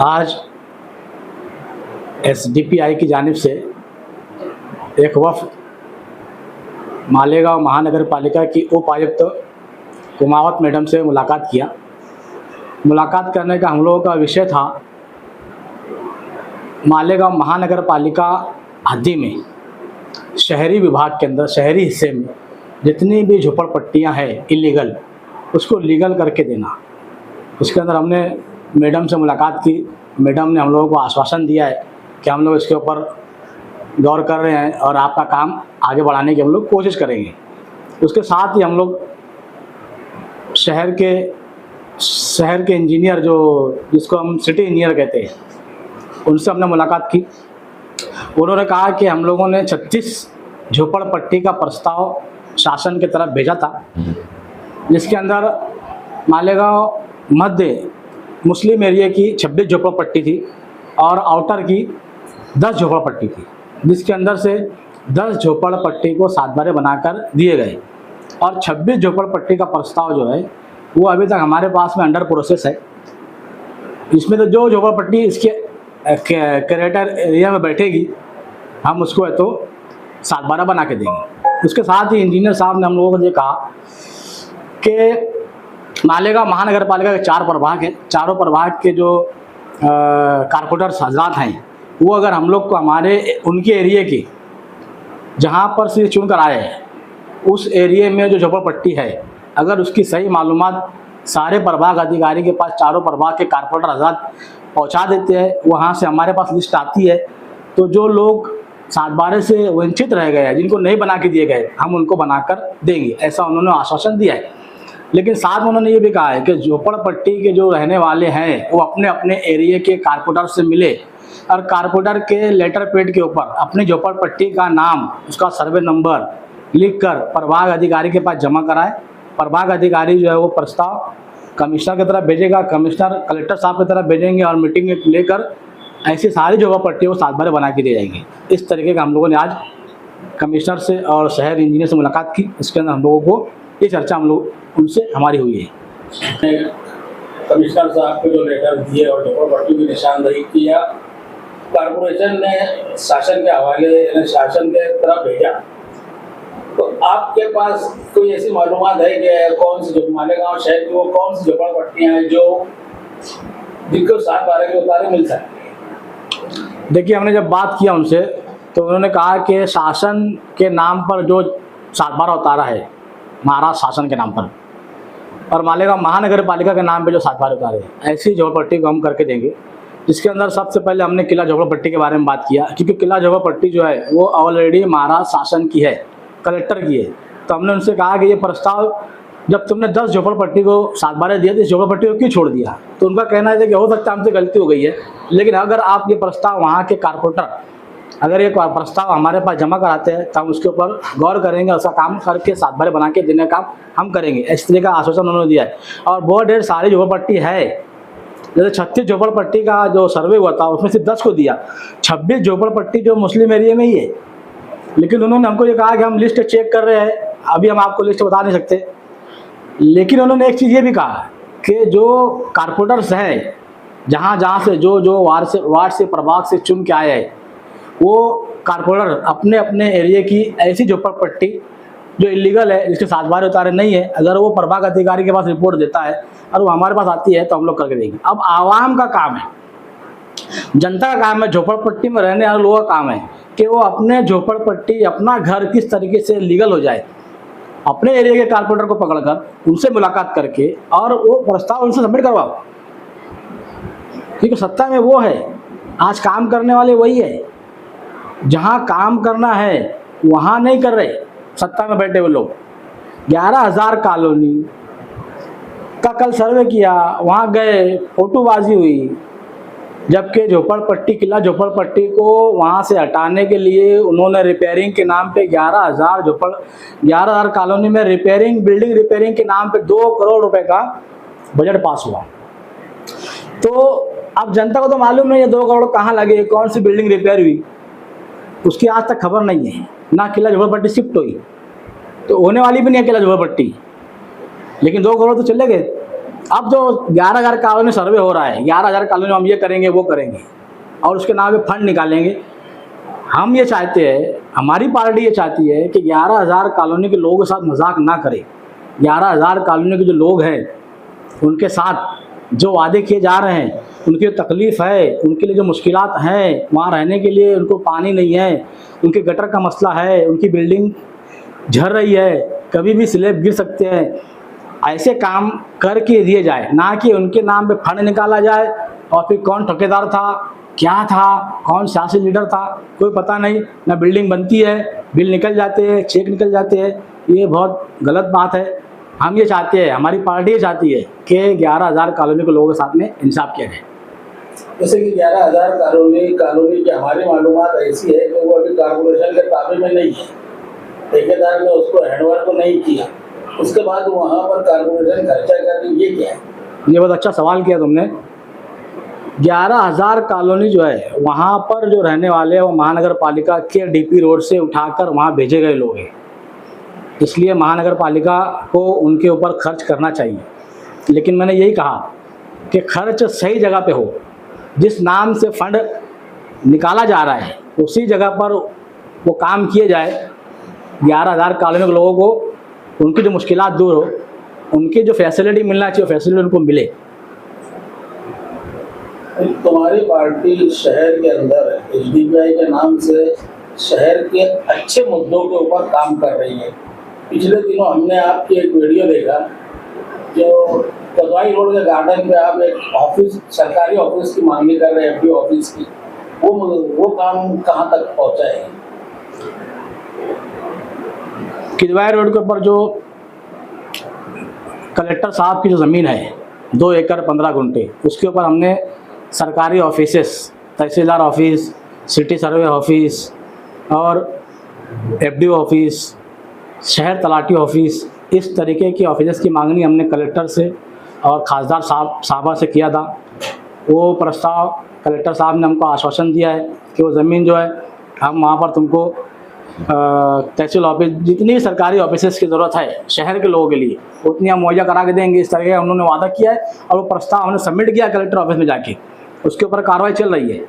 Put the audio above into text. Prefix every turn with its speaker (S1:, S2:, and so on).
S1: आज एसडीपीआई की जानिब से एक वफ़द मालेगांव महानगर पालिका की उपायुक्त कुमावत मैडम से मुलाकात किया। मुलाकात करने का हम लोगों का विषय था मालेगांव महानगर पालिका हद्दी में शहरी विभाग के अंदर शहरी हिस्से में जितनी भी झोपड़पट्टियां हैं इलीगल, उसको लीगल करके देना। उसके अंदर हमने मैडम से मुलाकात की। मैडम ने हम लोगों को आश्वासन दिया है कि हम लोग इसके ऊपर गौर कर रहे हैं और आपका काम आगे बढ़ाने की हम लोग कोशिश करेंगे। उसके साथ ही हम लोग शहर के इंजीनियर जिसको हम सिटी इंजीनियर कहते हैं, उनसे हमने मुलाकात की। उन्होंने कहा कि हम लोगों ने 36 झोपड़पट्टी का प्रस्ताव शासन की तरफ भेजा था, जिसके अंदर मालेगांव मध्य मुस्लिम एरिया की 26 झोपड़पट्टी थी और आउटर की 10 झोपड़पट्टी थी, जिसके अंदर से 10 झोपड़पट्टी को 7 बारे बनाकर दिए गए और 26 झोपड़पट्टी का प्रस्ताव जो है वो अभी तक हमारे पास में अंडर प्रोसेस है। इसमें तो जो झोपड़पट्टी इसके क्रेटर एरिया में बैठेगी हम उसको है तो 7 बारह बना के देंगे। उसके साथ ही इंजीनियर साहब ने हम लोगों को ये कहा कि मालेगांव महानगर पालिका के 4 प्रभाग हैं, चारों प्रभाग के जो कारपोरेटर हजरात हैं वो अगर हम लोग को उनके एरिए की जहाँ पर से चुन कर आए हैं उस एरिए में जो झोपड़पट्टी है, अगर उसकी सही मालूमात सारे प्रभाग अधिकारी के पास चारों प्रभाग के कारपोरेटर हजरात पहुँचा देते हैं, वहाँ से हमारे पास लिस्ट आती है, तो जो लोग 7 बारह से वंचित रह गए हैं, जिनको नहीं बना के दिए गए, हम उनको बनाकर देंगे, ऐसा उन्होंने आश्वासन दिया है। लेकिन साथ में उन्होंने ये भी कहा है कि झोपड़पट्टी के जो रहने वाले हैं वो अपने अपने एरिया के कारपोरेटर से मिले और कारपोरेटर के लेटर पैड के ऊपर अपनी झोपड़पट्टी का नाम, उसका सर्वे नंबर लिखकर प्रभाग अधिकारी के पास जमा कराए। प्रभाग अधिकारी जो है वो प्रस्ताव कमिश्नर की तरफ भेजेगा, कमिश्नर कलेक्टर साहब की तरफ भेजेंगे और मीटिंग लेकर ऐसी सारी झोपड़पट्टियों को 7 बारह बना के दे जाएंगे। इस तरीके का हम लोगों ने आज कमिश्नर से और शहर इंजीनियर से मुलाकात की। इसके अंदर हम लोगों को ये चर्चा हम लोग उनसे हमारी हुई है।
S2: कमिश्नर साहब को जो लेटर दिए और झोपड़पट्टी की निशानदेही किया, कारपोरेशन ने शासन के हवाले शासन के तरफ भेजा, तो आपके पास कोई ऐसी मालूमात है कि कौन सी मालेगांव शहर की वो कौन सी झोपड़पट्टियां हैं जो जिनको 7 बारह के उतारे मिल सकती?
S1: देखिए, हमने जब बात किया उनसे तो उन्होंने कहा कि शासन के नाम पर जो 7 बारह उतारा है, महाराष्ट्र शासन के नाम पर, और मालेगांव महानगर पालिका के नाम पे जो 7 बारह उतारे हैं, ऐसी झोपड़पट्टी को हम करके देंगे। जिसके अंदर सबसे पहले हमने किला झोपड़पट्टी के बारे में बात किया, क्योंकि किला झोपड़पट्टी जो है वो ऑलरेडी महाराष्ट्र शासन की है, कलेक्टर की है। तो हमने उनसे कहा कि ये प्रस्ताव जब तुमने 10 झोपड़पट्टी को 7 बारह दिया तो इस झोपड़पट्टी को क्यों छोड़ दिया? तो उनका कहना है कि हो सकता है हमसे गलती हो गई है, लेकिन अगर आप ये प्रस्ताव वहाँ के कारपोरेटर अगर ये प्रस्ताव हमारे पास जमा कराते हैं तो हम उसके ऊपर गौर करेंगे, उसका काम करके 7 बारह बना के देने का काम हम करेंगे। इस तरह का आश्वासन उन्होंने दिया है। और बहुत ढेर सारी झोपड़पट्टी है, जैसे 36 झोपड़पट्टी का जो सर्वे हुआ था उसमें सिर्फ 10 को दिया, 26 झोपड़पट्टी जो मुस्लिम एरिया में ही है। लेकिन उन्होंने हमको ये कहा कि हम लिस्ट चेक कर रहे हैं, अभी हम आपको लिस्ट बता नहीं सकते। लेकिन उन्होंने एक चीज़ ये भी कहा कि जो कारपोरेटर्स हैं जहाँ से जो वार्ड से प्रभाग से चुन के आए हैं, वो कारपोरेटर अपने अपने एरिया की ऐसी झोपड़पट्टी जो इलीगल है, जिसके 7 बारह उतारे नहीं है, अगर वो प्रभाग अधिकारी के पास रिपोर्ट देता है और वो हमारे पास आती है तो हम लोग करके देंगे। अब आवाम का काम है, जनता का काम है, झोपड़पट्टी में रहने वाले लोगों का काम है कि वो अपने झोपड़पट्टी, अपना घर किस तरीके से लीगल हो जाए। अपने एरिया के कारपोरेटर को पकड़कर उनसे मुलाकात करके और वो प्रस्ताव उनसे सबमिट करवाओ, क्योंकि सत्ता में वो है, आज काम करने वाले वही है। जहाँ काम करना है वहाँ नहीं कर रहे सत्ता में बैठे हुए लोग। 11,000 कॉलोनी का कल सर्वे किया, वहाँ गए, फोटोबाजी हुई, जबकि झोपड़पट्टी किला झोपड़पट्टी को वहाँ से हटाने के लिए उन्होंने रिपेयरिंग के नाम पे 11,000 कॉलोनी में बिल्डिंग रिपेयरिंग के नाम पे 2 करोड़ रुपए का बजट पास हुआ। तो अब जनता को तो मालूम नहीं है 2 करोड़ कहाँ लगे, कौन सी बिल्डिंग रिपेयर हुई, उसकी आज तक खबर नहीं है। ना किला झोपड़पट्टी शिफ्ट हुई, तो होने वाली भी नहीं है किला झोपड़पट्टी, लेकिन 2 करोड़ तो चले गए। अब जो 11,000 कॉलोनी सर्वे हो रहा है, 11,000 कॉलोनी में हम ये करेंगे वो करेंगे और उसके नाम पे फंड निकालेंगे। हम ये चाहते हैं, हमारी पार्टी ये चाहती है कि 11,000 कॉलोनी के लोगों के साथ मजाक ना करें। 11,000 कॉलोनी के जो लोग हैं उनके साथ जो वादे किए जा रहे हैं, उनकी जो तकलीफ़ है, उनके लिए जो मुश्किलात हैं, वहाँ रहने के लिए उनको पानी नहीं है, उनके गटर का मसला है, उनकी बिल्डिंग झड़ रही है, कभी भी स्लैब गिर सकते हैं, ऐसे काम करके दिए जाए, ना कि उनके नाम पे फंड निकाला जाए और फिर कौन ठेकेदार था, क्या था, कौन सियासी लीडर था, कोई पता नहीं, ना बिल्डिंग बनती है, बिल निकल जाते हैं, चेक निकल जाते हैं। ये बहुत गलत बात है। हम ये चाहते हैं, हमारी पार्टी ये चाहती है कि 11,000 कॉलोनी के लोगों के साथ में इंसाफ किया जाए।
S2: जैसे कि 11,000 कॉलोनी की हमारी मालूमात ऐसी है कि वो अभी कॉर्पोरेशन के ताबे में नहीं है, ठेकेदार ने उसको हैंडओवर तो नहीं किया, उसके बाद वहाँ पर कॉर्पोरेशन खर्चा कर रही, ये क्या है?
S1: ये बहुत अच्छा सवाल किया तुमने। 11,000 कॉलोनी जो है, वहाँ पर जो रहने वाले हैं वो महानगर पालिका के डीपी रोड से उठाकर वहाँ भेजे गए लोग हैं, इसलिए महानगर पालिका को उनके ऊपर खर्च करना चाहिए। लेकिन मैंने यही कहा कि खर्च सही जगह पे हो, जिस नाम से फंड निकाला जा रहा है उसी जगह पर वो काम किए जाए। 11,000 कॉलोनी के लोगों को उनकी जो मुश्किलात दूर हो, उनकी जो फैसिलिटी मिलना चाहिए फैसिलिटी उनको मिले।
S2: तुम्हारी पार्टी शहर के अंदर HDPI के नाम से शहर के अच्छे मुद्दों के ऊपर काम कर रही है। पिछले दिनों हमने आपकी एक वीडियो देखा, जो कदवाई रोड के गार्डन पे आप एक ऑफिस, सरकारी ऑफिस की मांगनी कर रहे हैं, FDO ऑफिस की, वो काम कहाँ तक पहुँचा है?
S1: किदवाई रोड के ऊपर जो कलेक्टर साहब की जो ज़मीन है 2 एकड़ 15 गुंठे, उसके ऊपर हमने सरकारी ऑफिसेस, तहसीलदार ऑफिस, सिटी सर्वे ऑफिस और FDO ऑफिस, शहर तलाटी ऑफिस, इस तरीके की ऑफिस की मांगनी हमने कलेक्टर से और खासदार साहबा से किया था। वो प्रस्ताव कलेक्टर साहब ने हमको आश्वासन दिया है कि वो ज़मीन जो है हम वहाँ पर तुमको तहसील ऑफिस, जितनी भी सरकारी ऑफिसेस की ज़रूरत है शहर के लोगों के लिए, उतनी हम मुहैया करा के देंगे। इस तरह का उन्होंने वादा किया है और वो प्रस्ताव हमने सबमिट किया कलेक्टर ऑफिस में जाके, उसके ऊपर कार्रवाई चल रही है।